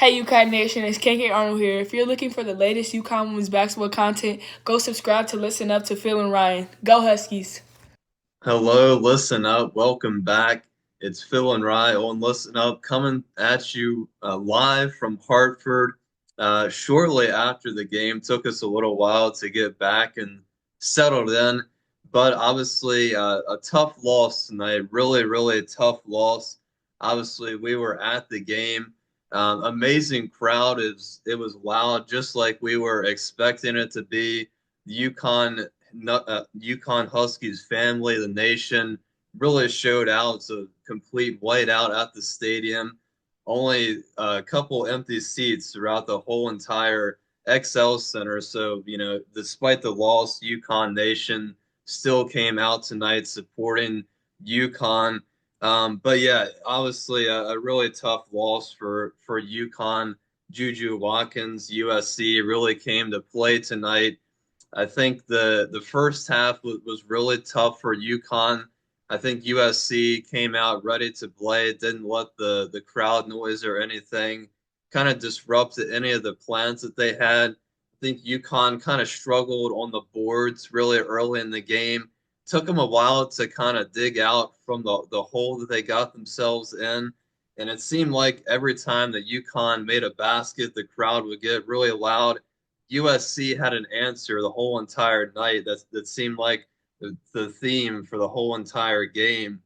Hey UConn Nation, it's KiKi Arnold here. If you're looking for the latest UConn women's basketball content, go subscribe to Listen Up to Phil and Ryan. Go Huskies! Hello, listen up. Welcome back. It's Phil and Rye on Listen Up coming at you live from Hartford shortly after the game. Took us a little while to get back and settled in, but obviously a tough loss tonight. Really, really a tough loss. Obviously, we were at the game. Amazing crowd. It was loud, just like we were expecting it to be. UConn Huskies family, the nation, really showed out. It's a complete whiteout at the stadium. Only a couple empty seats throughout the whole entire XL Center. So, despite the loss, UConn Nation still came out tonight supporting UConn. But yeah, obviously a really tough loss for UConn. JuJu Watkins, USC, really came to play tonight. I think the first half was really tough for UConn. I think USC came out ready to play, didn't let the crowd noise or anything kind of disrupted any of the plans that they had. I think UConn kind of struggled on the boards really early in the game. Took them a while to kind of dig out from the hole that they got themselves in. And it seemed like every time that UConn made a basket, the crowd would get really loud. USC had an answer the whole entire night. That seemed like the theme for the whole entire game.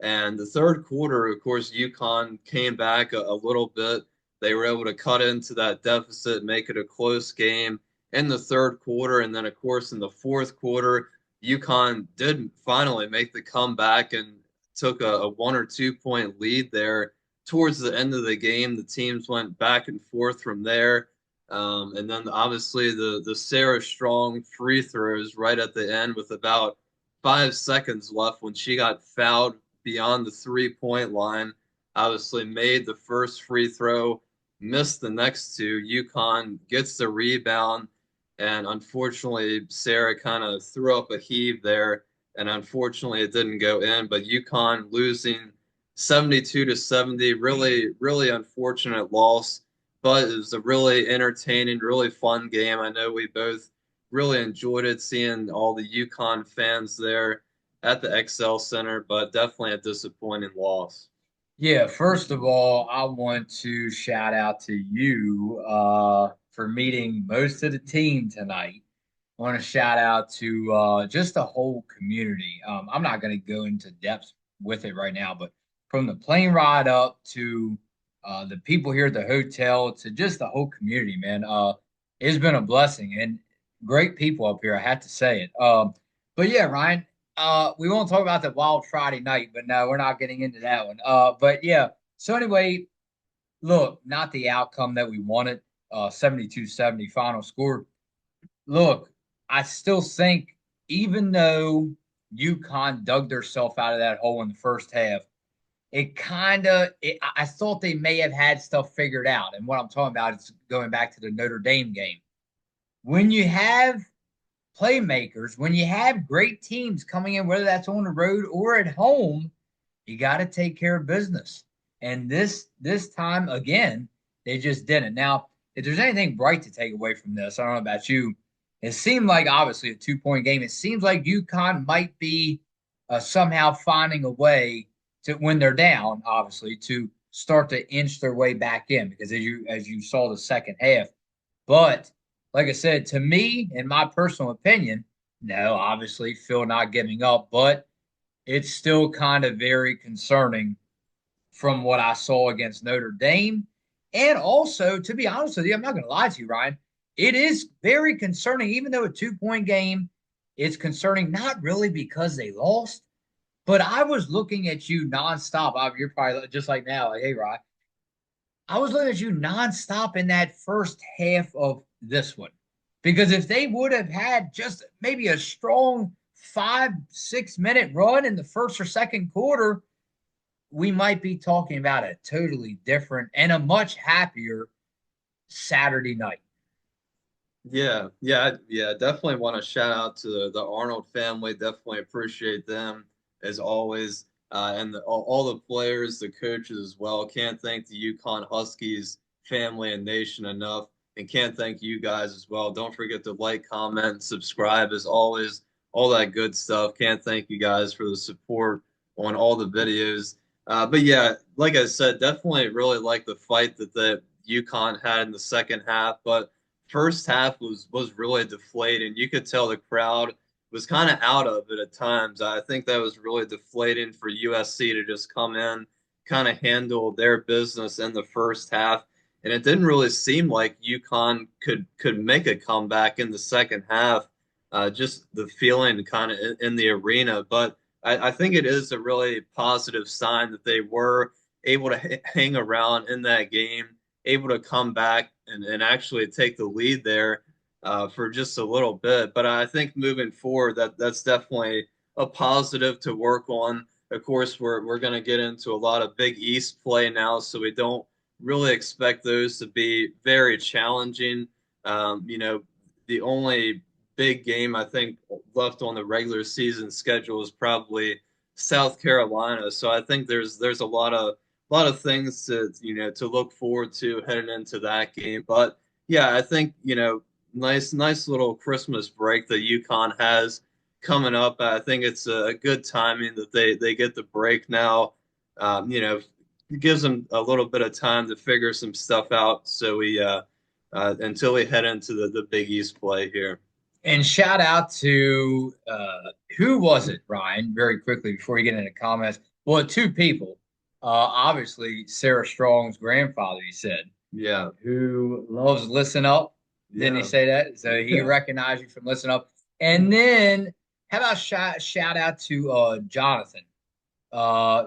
And the third quarter, of course, UConn came back a little bit. They were able to cut into that deficit, make it a close game in the third quarter. And then, of course, in the fourth quarter, UConn did finally make the comeback and took a 1 or 2 point lead there. Towards the end of the game, the teams went back and forth from there. And then obviously the Sarah Strong free throws right at the end with about 5 seconds left when she got fouled beyond the 3 point line. Obviously made the first free throw, missed the next two. UConn gets the rebound, and unfortunately Sarah kind of threw up a heave there, and unfortunately it didn't go in. But UConn losing 72 to 70, really, really unfortunate loss, but it was a really entertaining, really fun game. I know we both really enjoyed it, seeing all the UConn fans there at the XL Center, but definitely a disappointing loss. Yeah, first of all, I want to shout out to you for meeting most of the team tonight. I want to shout out to just the whole community. I'm not going to go into depth with it right now, but from the plane ride up to the people here at the hotel to just the whole community, man, it's been a blessing and great people up here. I had to say it. But yeah, Ryan, we won't talk about the Wild Friday night, but no, we're not getting into that one. But yeah, so anyway, look, not the outcome that we wanted, 72-70 final score. Look, I still think even though UConn dug themselves out of that hole in the first half, I thought they may have had stuff figured out. And what I'm talking about is going back to the Notre Dame game. When you have playmakers, when you have great teams coming in, whether that's on the road or at home, you got to take care of business. And this time again, they just didn't. Now, if there's anything bright to take away from this, I don't know about you. It seemed like obviously a 2 point game. It seems like UConn might be somehow finding a way to when they're down, obviously, to start to inch their way back in because as you saw the second half. But like I said, to me, in my personal opinion, no, obviously Phil not giving up, but it's still kind of very concerning from what I saw against Notre Dame. And also, to be honest with you, I'm not going to lie to you, Ryan. It is very concerning, even though a 2 point game, it's concerning not really because they lost, but I was looking at you nonstop. You're probably just like now, like, hey, Ryan, I was looking at you nonstop in that first half of this one. Because if they would have had just maybe a strong 5, 6 minute run in the first or second quarter, we might be talking about a totally different and a much happier Saturday night. Yeah. Definitely want to shout out to the Arnold family. Definitely appreciate them as always, and all the players, the coaches as well. Can't thank the UConn Huskies family and nation enough, and can't thank you guys as well. Don't forget to like, comment, subscribe as always, all that good stuff. Can't thank you guys for the support on all the videos. But yeah, like I said, definitely really like the fight that the UConn had in the second half, but first half was really deflating. You could tell the crowd was kind of out of it at times. I think that was really deflating for USC to just come in, kind of handle their business in the first half, and it didn't really seem like UConn could make a comeback in the second half. Just the feeling kind of in the arena, but I think it is a really positive sign that they were able to hang around in that game, able to come back and actually take the lead there for just a little bit. But I think moving forward, that's definitely a positive to work on. Of course, we're going to get into a lot of Big East play now, so we don't really expect those to be very challenging. The only big game I think left on the regular season schedule is probably South Carolina. So I think there's a lot of things to look forward to heading into that game. But yeah, I think nice little Christmas break that UConn has coming up. I think it's a good timing that they get the break now. It gives them a little bit of time to figure some stuff out. So we until we head into the Big East play here. And shout out to who was it, Ryan? Very quickly before you get into comments. Well, two people. Obviously, Sarah Strong's grandfather. He said, Yeah, who loves Listen Up. Didn't he say that? So he recognized you from Listen Up. And then how about shout out to Jonathan?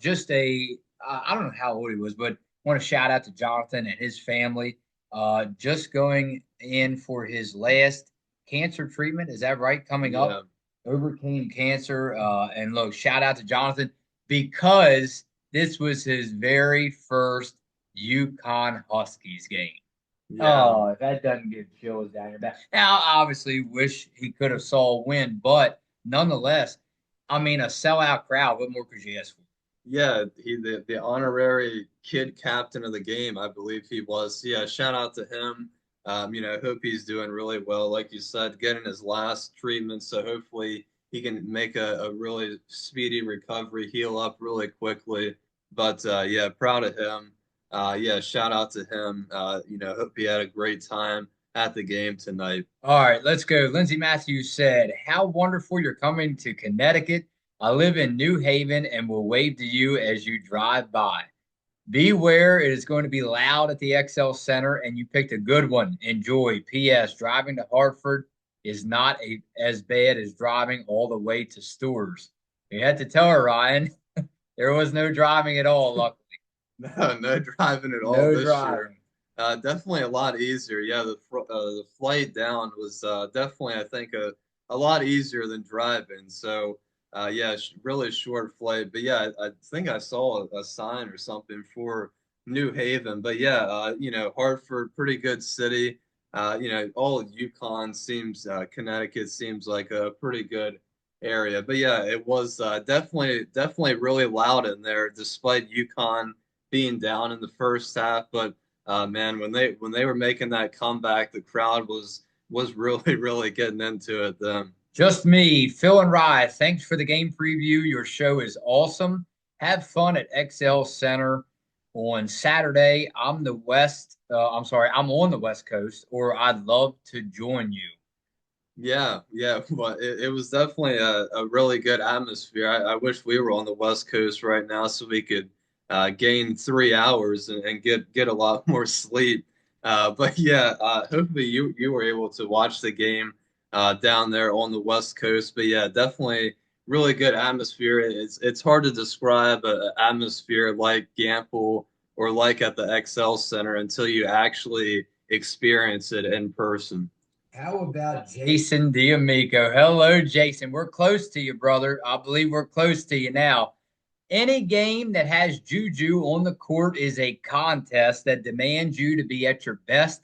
Just I don't know how old he was, but want to shout out to Jonathan and his family. Just going in for his last cancer treatment. Is that right? Coming up, overcame cancer. And look, shout out to Jonathan because this was his very first UConn Huskies game. Yeah. Oh, that doesn't give chills down your back. Now, obviously, wish he could have saw a win, but nonetheless, I mean, a sellout crowd. What more could you ask for? Yeah, the honorary kid captain of the game, I believe he was. So yeah, shout out to him. Hope he's doing really well. Like you said, getting his last treatment, so hopefully he can make a really speedy recovery, heal up really quickly. But yeah, proud of him. Yeah, shout out to him. Hope he had a great time at the game tonight. All right, let's go. Lindsay Matthews said, "How wonderful you're coming to Connecticut. I live in New Haven and will wave to you as you drive by. Beware, it is going to be loud at the XL Center, and you picked a good one. Enjoy. P.S. Driving to Hartford is not as bad as driving all the way to Stores." You had to tell her, Ryan. There was no driving at all, luckily. No driving at all No this driving. year. Definitely a lot easier. Yeah, the flight down was definitely, I think, a lot easier than driving. So, yeah, really short flight. But yeah, I think I saw a sign or something for New Haven. But yeah, Hartford, pretty good city. All of UConn seems, Connecticut seems like a pretty good area. But yeah, it was definitely really loud in there, despite UConn being down in the first half. But man, when they were making that comeback, the crowd was really really getting into it then. Just me, Phil and Rye. Thanks for the game preview. Your show is awesome. Have fun at XL Center on Saturday. I'm on the West Coast, or I'd love to join you. Yeah, well, it was definitely a really good atmosphere. I wish we were on the West Coast right now so we could gain 3 hours and get a lot more sleep. But yeah, hopefully you were able to watch the game down there on the West Coast. But yeah, definitely really good atmosphere. It's hard to describe an atmosphere like Gamble or like at the XL Center until you actually experience it in person. How about Jason D'Amico? Hello, Jason. We're close to you, brother. I believe we're close to you now. Any game that has JuJu on the court is a contest that demands you to be at your best.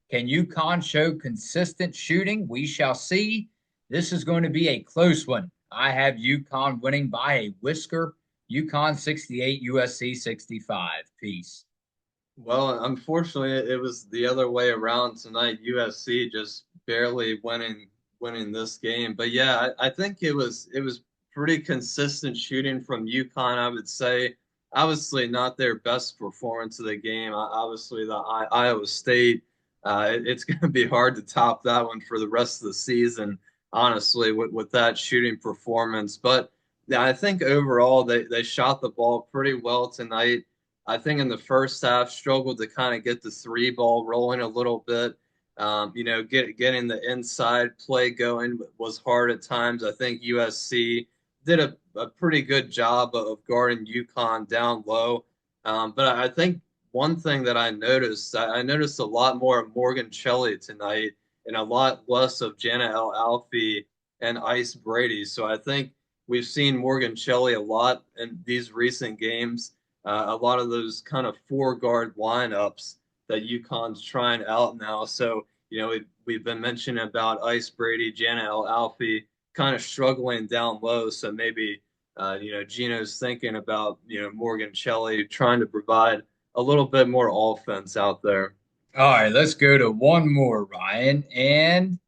Can UConn show consistent shooting? We shall see. This is going to be a close one. I have UConn winning by a whisker. UConn 68, USC 65. Peace. Well, unfortunately, it was the other way around tonight. USC just barely winning this game. But yeah, I think it was pretty consistent shooting from UConn, I would say. Obviously, not their best performance of the game. Obviously, the Iowa State. It's going to be hard to top that one for the rest of the season, honestly, with that shooting performance. But yeah, I think overall they shot the ball pretty well tonight. I think in the first half struggled to kind of get the three ball rolling a little bit. Getting the inside play going was hard at times. I think USC did a pretty good job of guarding UConn down low. But I think one thing that I noticed a lot more of Morgan Shelley tonight and a lot less of Jana El Alfie and Ice Brady. So I think we've seen Morgan Shelley a lot in these recent games, a lot of those kind of four guard lineups that UConn's trying out now. So, we've been mentioning about Ice Brady, Jana El Alfie kind of struggling down low. So maybe, Gino's thinking about, Morgan Shelley trying to provide a little bit more offense out there. All right, let's go to one more, Ryan. And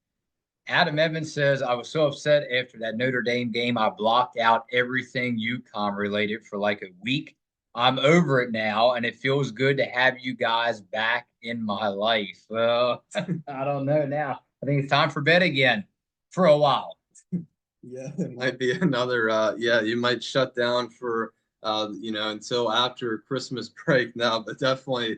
Adam Evans says, I was so upset after that Notre Dame game. I blocked out everything UConn related for like a week. I'm over it now, and it feels good to have you guys back in my life. Well, I don't know now. I think it's time for bed again for a while. Yeah, it might be another yeah, you might shut down for until after Christmas break now, but definitely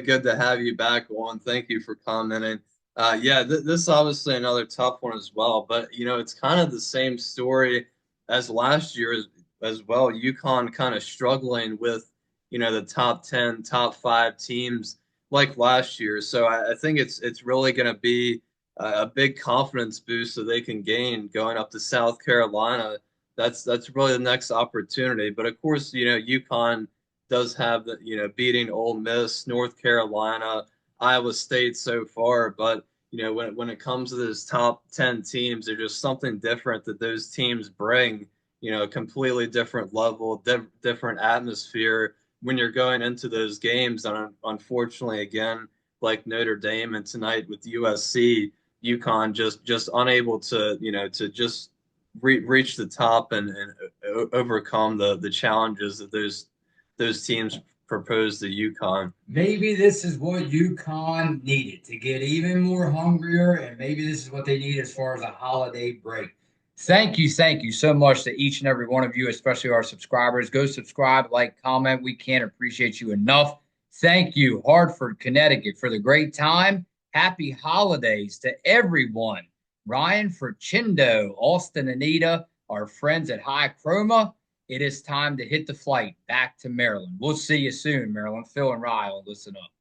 good to have you back on. Thank you for commenting. Yeah, this is obviously another tough one as well, but it's kind of the same story as last year as well. UConn kind of struggling with, the top 10, top 5 teams like last year. So I think it's really going to be a big confidence boost so they can gain going up to South Carolina. That's really the next opportunity. But of course, UConn does have the beating Ole Miss, North Carolina, Iowa State so far. But when it comes to those top 10 teams, there's just something different that those teams bring. A completely different level, different atmosphere when you're going into those games. And unfortunately, again, like Notre Dame and tonight with USC, UConn just unable to to just reach the top and overcome the challenges that those teams propose to UConn. Maybe this is what UConn needed to get even more hungrier, and maybe this is what they need as far as a holiday break. Thank you so much to each and every one of you, especially our subscribers. Go subscribe, like, comment. We can't appreciate you enough. Thank you, Hartford, Connecticut, for the great time. Happy holidays to everyone. Ryan for Chindo, Austin, Anita, our friends at High Chroma. It is time to hit the flight back to Maryland. We'll see you soon, Maryland. Phil and Ryan, listen up.